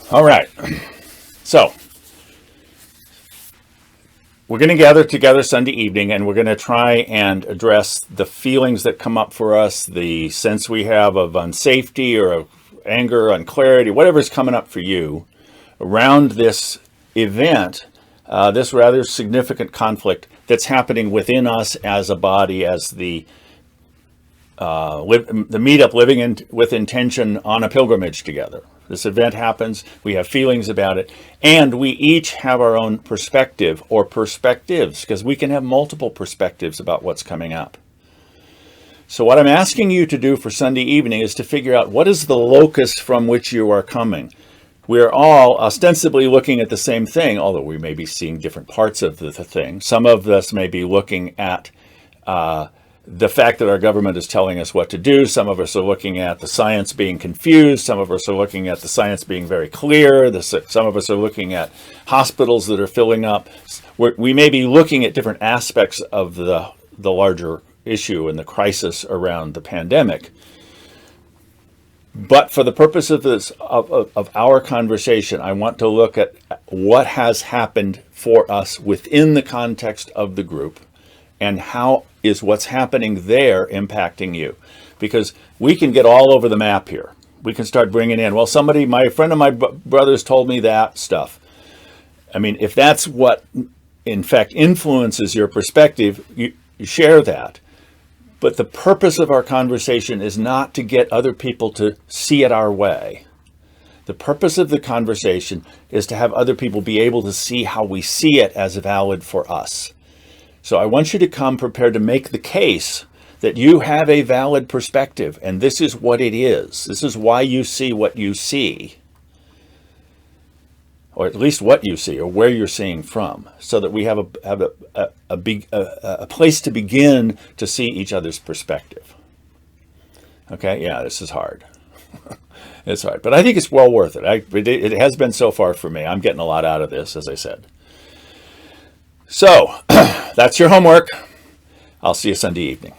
All right. So we're going to gather together Sunday evening, and we're going to try and address the feelings that come up for us, the sense we have of unsafety or of anger, unclarity, whatever's coming up for you around this event, this rather significant conflict that's happening within us as a body, as the meetup living with intention on a pilgrimage together. This event happens, we have feelings about it, and we each have our own perspective or perspectives, because we can have multiple perspectives about what's coming up. So what I'm asking you to do for Sunday evening is to figure out what is the locus from which you are coming. We're all ostensibly looking at the same thing, although we may be seeing different parts of the thing. Some of us may be looking at the fact that our government is telling us what to do. Some of us are looking at the science being confused. Some of us are looking at the science being very clear. Some of us are looking at hospitals that are filling up. We may be looking at different aspects of the larger issue and the crisis around the pandemic. But for the purpose of this of our conversation, I want to look at what has happened for us within the context of the group, and how is what's happening there impacting you? Because we can get all over the map here. We can start bringing in, well, my friend of my brother's told me that stuff. I mean, if that's what, in fact, influences your perspective, you share that. But the purpose of our conversation is not to get other people to see it our way. The purpose of the conversation is to have other people be able to see how we see it as valid for us. So I want you to come prepared to make the case that you have a valid perspective, and this is what it is. This is why you see what you see, or at least what you see, or where you're seeing from, so that we have a place to begin to see each other's perspective. Okay, yeah, this is hard. It's hard, but I think it's well worth it. It has been so far for me. I'm getting a lot out of this, as I said. So, that's your homework. I'll see you Sunday evening.